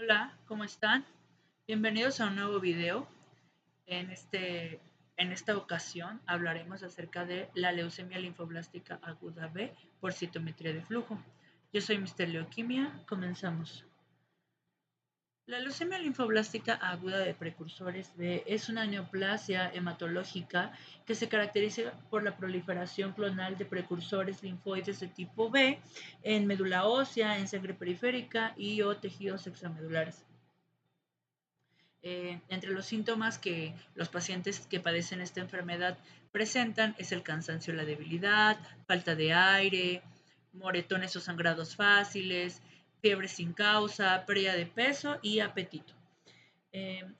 Hola, ¿cómo están? Bienvenidos a un nuevo video. En esta ocasión hablaremos acerca de la leucemia linfoblástica aguda B por citometría de flujo. Yo soy Mr. Leoquimia, comenzamos. La leucemia linfoblástica aguda de precursores B es una neoplasia hematológica que se caracteriza por la proliferación clonal de precursores linfoides de tipo B en médula ósea, en sangre periférica y o tejidos extramedulares. Entre los síntomas que los pacientes que padecen esta enfermedad presentan es el cansancio, la debilidad, falta de aire, moretones o sangrados fáciles, fiebre sin causa, pérdida de peso y apetito.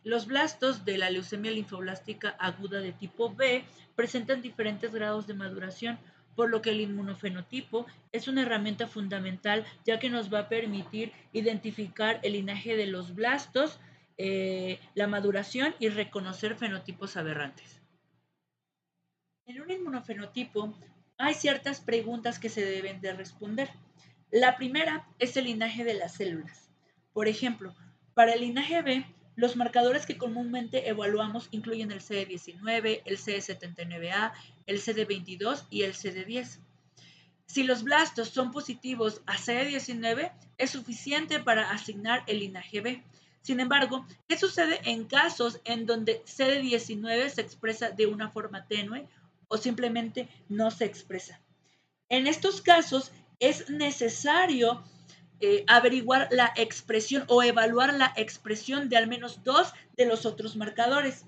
Los blastos de la leucemia linfoblástica aguda de tipo B presentan diferentes grados de maduración, por lo que el inmunofenotipo es una herramienta fundamental ya que nos va a permitir identificar el linaje de los blastos, la maduración y reconocer fenotipos aberrantes. En un inmunofenotipo hay ciertas preguntas que se deben de responder. La primera es el linaje de las células. Por ejemplo, para el linaje B, los marcadores que comúnmente evaluamos incluyen el CD19, el CD79A, el CD22 y el CD10. Si los blastos son positivos a CD19, es suficiente para asignar el linaje B. Sin embargo, ¿qué sucede en casos en donde CD19 se expresa de una forma tenue o simplemente no se expresa? En estos casos es necesario averiguar la expresión o evaluar la expresión de al menos dos de los otros marcadores.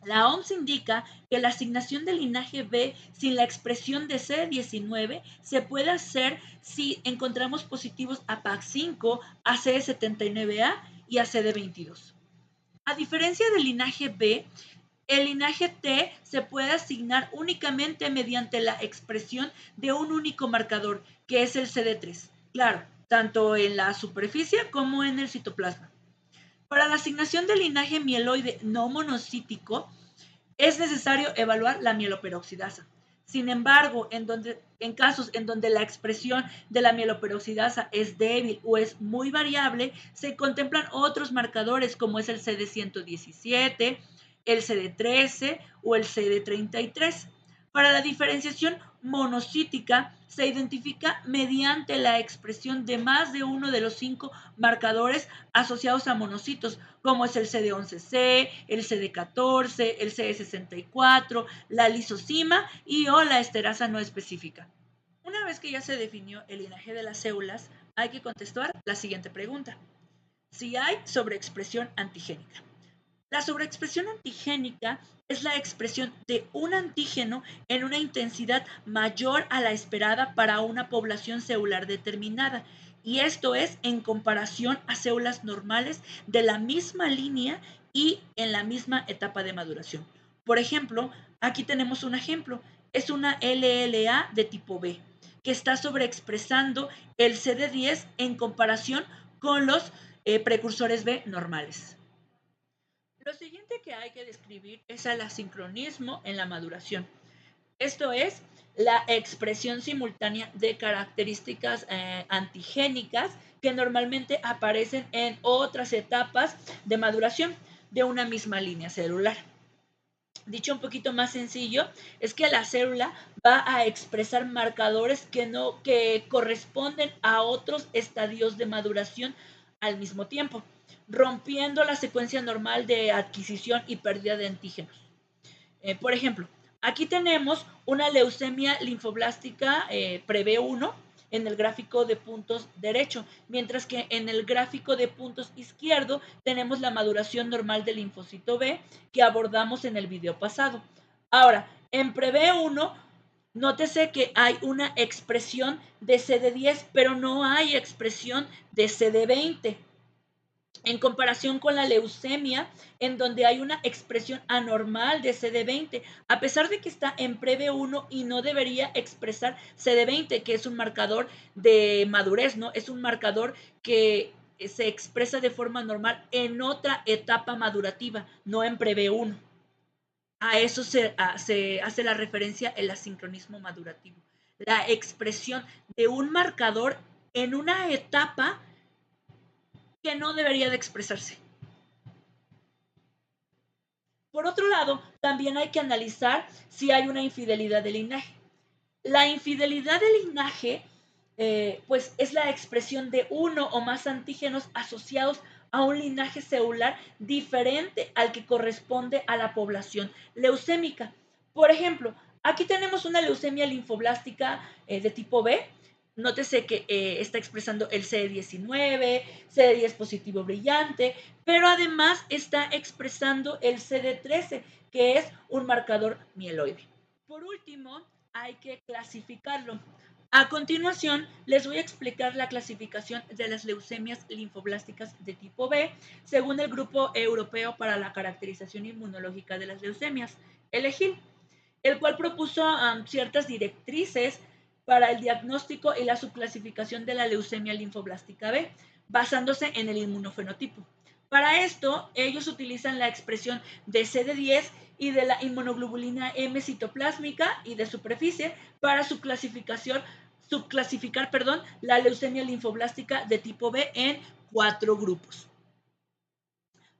La OMS indica que la asignación del linaje B sin la expresión de CD19 se puede hacer si encontramos positivos a PAC5, a CD79A y a CD22. A diferencia del linaje B, el linaje T se puede asignar únicamente mediante la expresión de un único marcador, que es el CD3. Claro, tanto en la superficie como en el citoplasma. Para la asignación del linaje mieloide no monocítico, es necesario evaluar la mieloperoxidasa. Sin embargo, en casos en donde la expresión de la mieloperoxidasa es débil o es muy variable, se contemplan otros marcadores como es el CD117, el CD13 o el CD33. Para la diferenciación monocítica se identifica mediante la expresión de más de uno de los 5 marcadores asociados a monocitos, como es el CD11C, el CD14, el CD64, la lisocima y o la esterasa no específica. Una vez que ya se definió el linaje de las células, hay que contestar la siguiente pregunta: si hay sobreexpresión antigénica. La sobreexpresión antigénica es la expresión de un antígeno en una intensidad mayor a la esperada para una población celular determinada, y esto es en comparación a células normales de la misma línea y en la misma etapa de maduración. Por ejemplo, aquí tenemos un ejemplo, es una LLA de tipo B, que está sobreexpresando el CD10 en comparación con los precursores B normales. Lo siguiente que hay que describir es el asincronismo en la maduración. Esto es la expresión simultánea de características antigénicas que normalmente aparecen en otras etapas de maduración de una misma línea celular. Dicho un poquito más sencillo, es que la célula va a expresar marcadores que corresponden a otros estadios de maduración al mismo tiempo, rompiendo la secuencia normal de adquisición y pérdida de antígenos. Por ejemplo, aquí tenemos una leucemia linfoblástica pre-B1 en el gráfico de puntos derecho, mientras que en el gráfico de puntos izquierdo tenemos la maduración normal del linfocito B que abordamos en el video pasado. Ahora, en pre-B1, nótese que hay una expresión de CD10, pero no hay expresión de CD20 en comparación con la leucemia, en donde hay una expresión anormal de CD20, a pesar de que está en pre-B1 y no debería expresar CD20, que es un marcador de madurez, ¿no? Es un marcador que se expresa de forma normal en otra etapa madurativa, no en pre-B1. A eso se hace la referencia el asincronismo madurativo. La expresión de un marcador en una etapa que no debería de expresarse. Por otro lado, también hay que analizar si hay una infidelidad de linaje. La infidelidad de linaje pues es la expresión de uno o más antígenos asociados a un linaje celular diferente al que corresponde a la población leucémica. Por ejemplo, aquí tenemos una leucemia linfoblástica de tipo B. Nótese que está expresando el CD19, CD10 positivo brillante, pero además está expresando el CD13, que es un marcador mieloide. Por último, hay que clasificarlo. A continuación, les voy a explicar la clasificación de las leucemias linfoblásticas de tipo B según el Grupo Europeo para la Caracterización Inmunológica de las Leucemias, el EGIL, el cual propuso ciertas directrices para el diagnóstico y la subclasificación de la leucemia linfoblástica B, basándose en el inmunofenotipo. Para esto, ellos utilizan la expresión de CD10 y de la inmunoglobulina M citoplásmica y de superficie para subclasificar la leucemia linfoblástica de tipo B en 4 grupos.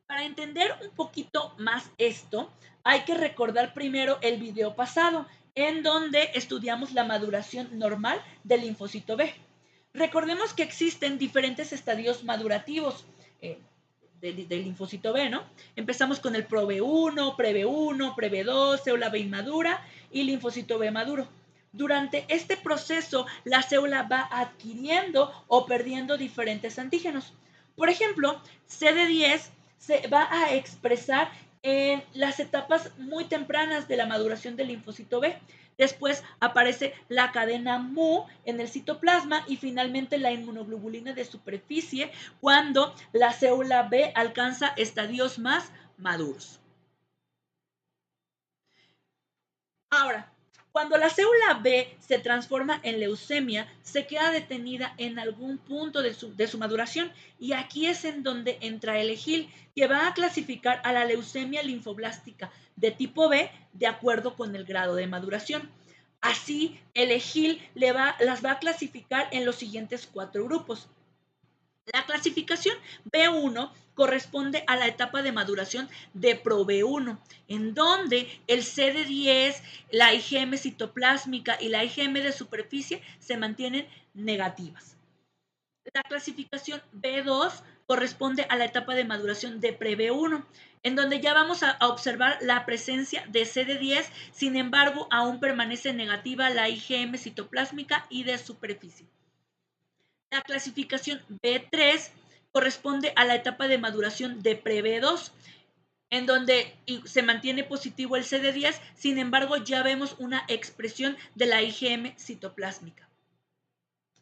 Para entender un poquito más esto, hay que recordar primero el video pasado, en donde estudiamos la maduración normal del linfocito B. Recordemos que existen diferentes estadios madurativos del linfocito B, ¿no? Empezamos con el ProB1, PreB1, PreB2, célula B inmadura y linfocito B maduro. Durante este proceso, la célula va adquiriendo o perdiendo diferentes antígenos. Por ejemplo, CD10 se va a expresar en las etapas muy tempranas de la maduración del linfocito B. Después aparece la cadena Mu en el citoplasma y finalmente la inmunoglobulina de superficie cuando la célula B alcanza estadios más maduros. Ahora, cuando la célula B se transforma en leucemia, se queda detenida en algún punto de su maduración y aquí es en donde entra el EGIL, que va a clasificar a la leucemia linfoblástica de tipo B de acuerdo con el grado de maduración. Así, el EGIL las va a clasificar en los siguientes 4 grupos. La clasificación B1 corresponde a la etapa de maduración de ProB1, en donde el CD10, la IgM citoplásmica y la IgM de superficie se mantienen negativas. La clasificación B2 corresponde a la etapa de maduración de PreB1, en donde ya vamos a observar la presencia de CD10, sin embargo, aún permanece negativa la IgM citoplásmica y de superficie. La clasificación B3 corresponde a la etapa de maduración de PreB2, en donde se mantiene positivo el CD10, sin embargo ya vemos una expresión de la IgM citoplásmica.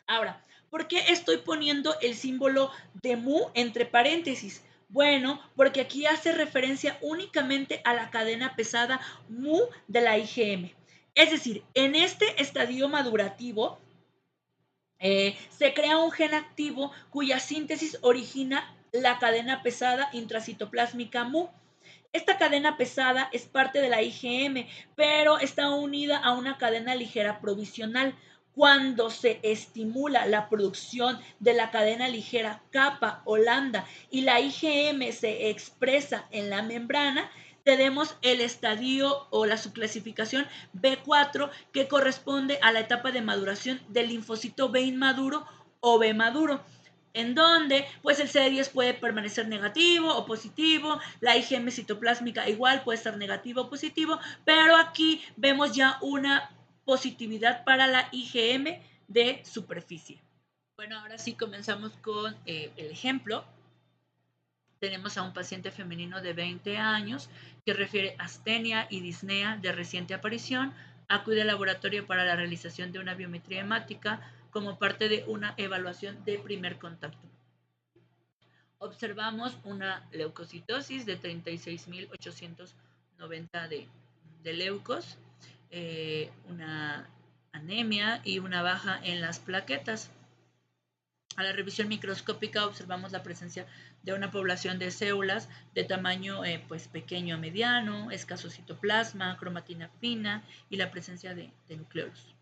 Ahora, ¿por qué estoy poniendo el símbolo de Mu entre paréntesis? Bueno, porque aquí hace referencia únicamente a la cadena pesada Mu de la IgM. Es decir, en este estadio madurativo, se crea un gen activo cuya síntesis origina la cadena pesada intracitoplásmica Mu. Esta cadena pesada es parte de la IgM, pero está unida a una cadena ligera provisional. Cuando se estimula la producción de la cadena ligera kappa o lambda y la IgM se expresa en la membrana, tenemos el estadio o la subclasificación B4 que corresponde a la etapa de maduración del linfocito B inmaduro o B maduro, en donde pues el CD10 puede permanecer negativo o positivo, la IgM citoplásmica igual puede estar negativo o positivo, pero aquí vemos ya una positividad para la IgM de superficie. Bueno, ahora sí comenzamos con el ejemplo. Tenemos a un paciente femenino de 20 años que refiere astenia y disnea de reciente aparición. Acude al laboratorio para la realización de una biometría hemática como parte de una evaluación de primer contacto. Observamos una leucocitosis de 36.890 de leucos, una anemia y una baja en las plaquetas. A la revisión microscópica observamos la presencia de una población de células de tamaño pues pequeño a mediano, escaso citoplasma, cromatina fina y la presencia de nucleolos.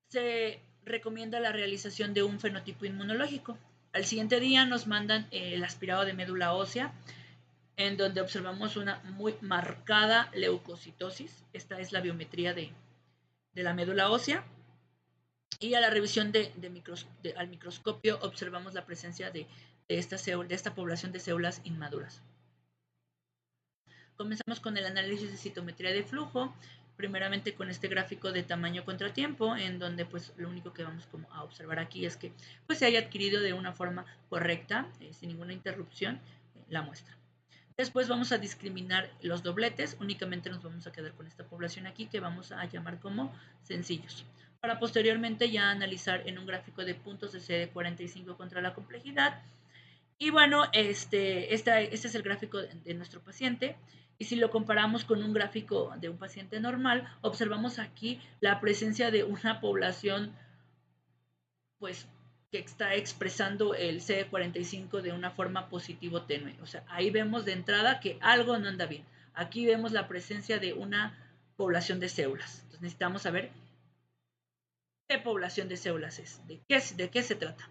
Se recomienda la realización de un fenotipo inmunológico. Al siguiente día nos mandan el aspirado de médula ósea, en donde observamos una muy marcada leucocitosis. Esta es la biometría de la médula ósea. Y a la revisión al microscopio observamos la presencia de esta población de células inmaduras. Comenzamos con el análisis de citometría de flujo, primeramente con este gráfico de tamaño contra tiempo, en donde pues lo único que vamos como a observar aquí es que pues se haya adquirido de una forma correcta, sin ninguna interrupción, la muestra. Después vamos a discriminar los dobletes, únicamente nos vamos a quedar con esta población aquí que vamos a llamar como sencillos, para posteriormente ya analizar en un gráfico de puntos de CD45 contra la complejidad. Y bueno, este es el gráfico de nuestro paciente. Y si lo comparamos con un gráfico de un paciente normal, observamos aquí la presencia de una población pues que está expresando el CD45 de una forma positivo tenue. O sea, ahí vemos de entrada que algo no anda bien. Aquí vemos la presencia de una población de células. Entonces necesitamos saber qué población de células es, de qué se trata.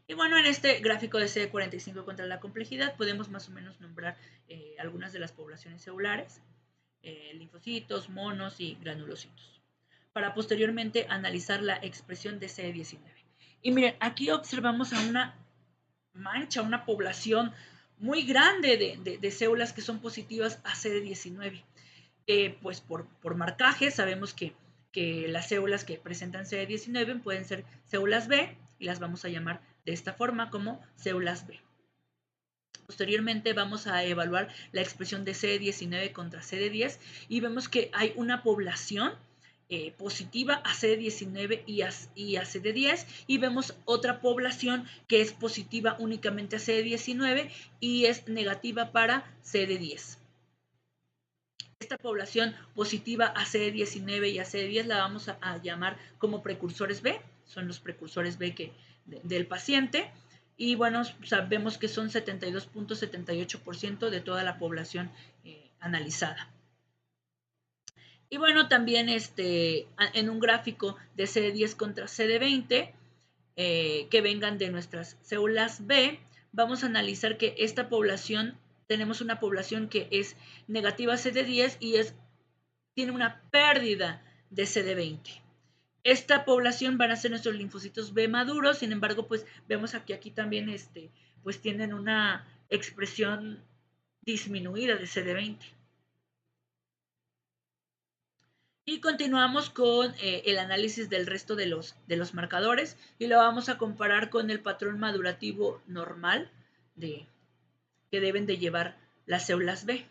Y bueno, en este gráfico de CD45 contra la complejidad podemos más o menos nombrar algunas de las poblaciones celulares, linfocitos, monos y granulocitos, para posteriormente analizar la expresión de CD19. Y miren, aquí observamos a una mancha, una población muy grande de células que son positivas a CD19. Pues por marcaje sabemos que las células que presentan CD19 pueden ser células B y las vamos a llamar de esta forma como células B. Posteriormente vamos a evaluar la expresión de CD19 contra CD10 y vemos que hay una población positiva a CD19 y a CD10 y vemos otra población que es positiva únicamente a CD19 y es negativa para CD10. Esta población positiva a CD19 y a CD10 la vamos a llamar como precursores B, son los precursores B del paciente. Y bueno, sabemos que son 72.78% de toda la población analizada. Y bueno, también en un gráfico de CD10 contra CD20, que vengan de nuestras células B, vamos a analizar que esta población, tenemos una población que es negativa a CD10 y tiene una pérdida de CD20. Esta población van a ser nuestros linfocitos B maduros, sin embargo, pues vemos que aquí también pues tienen una expresión disminuida de CD20. Y continuamos con el análisis del resto de los marcadores y lo vamos a comparar con el patrón madurativo normal que deben de llevar las células B.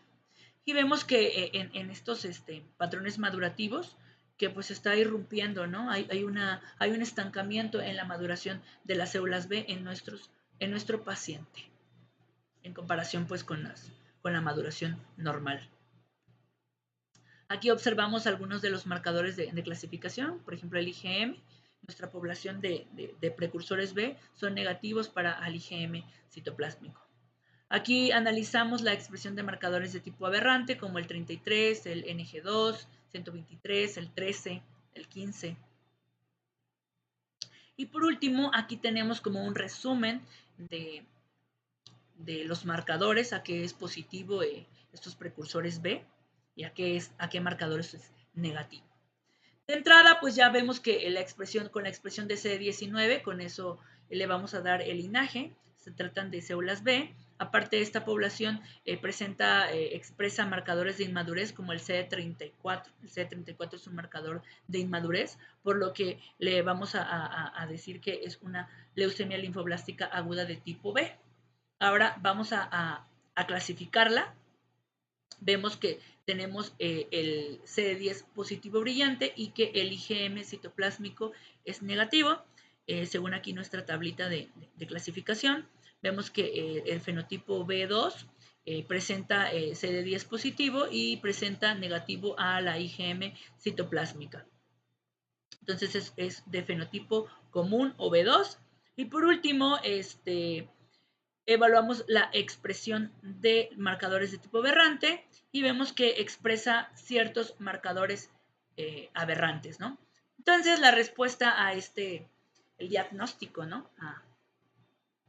Y vemos que en estos patrones madurativos que pues está irrumpiendo, ¿no? Hay un estancamiento en la maduración de las células B en nuestro paciente, en comparación pues con la maduración normal. Aquí observamos algunos de los marcadores de clasificación, por ejemplo el IgM. Nuestra población de precursores B son negativos para el IgM citoplásmico. Aquí analizamos la expresión de marcadores de tipo aberrante como el 33, el NG2, 123, el 13, el 15. Y por último, aquí tenemos como un resumen de los marcadores, a qué es positivo estos precursores B y a qué marcadores es negativo. De entrada, pues ya vemos que con la expresión de CD19, con eso le vamos a dar el linaje. Se tratan de células B. Aparte, esta población expresa marcadores de inmadurez como el CD34. El CD34 es un marcador de inmadurez, por lo que le vamos a decir que es una leucemia linfoblástica aguda de tipo B. Ahora vamos a clasificarla. Vemos que tenemos el CD10 positivo brillante y que el IgM citoplásmico es negativo. Según aquí nuestra tablita de clasificación, vemos que el fenotipo B2 presenta CD10 positivo y presenta negativo a la IgM citoplásmica. Entonces es de fenotipo común o B2. Y por último, evaluamos la expresión de marcadores de tipo aberrante y vemos que expresa ciertos marcadores aberrantes, ¿no? Entonces, la respuesta a el diagnóstico, ¿no?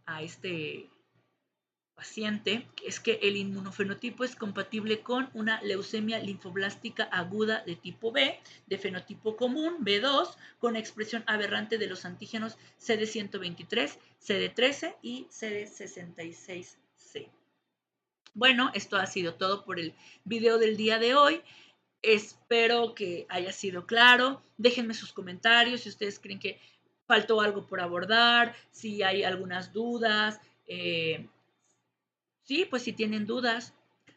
a este paciente es que el inmunofenotipo es compatible con una leucemia linfoblástica aguda de tipo B, de fenotipo común, B2, con expresión aberrante de los antígenos CD123, CD13 y CD66C. Bueno, esto ha sido todo por el video del día de hoy. Espero que haya sido claro. Déjenme sus comentarios si ustedes creen que faltó algo por abordar, si hay algunas dudas. Sí, pues si tienen dudas,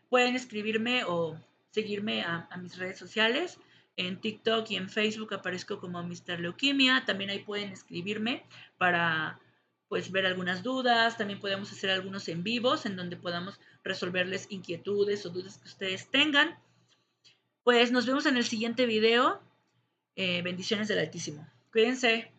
pueden escribirme o seguirme a mis redes sociales. En TikTok y en Facebook aparezco como Mr. Leuquimia. También ahí pueden escribirme para pues ver algunas dudas. También podemos hacer algunos en vivos en donde podamos resolverles inquietudes o dudas que ustedes tengan. Pues nos vemos en el siguiente video. Bendiciones del Altísimo. Cuídense.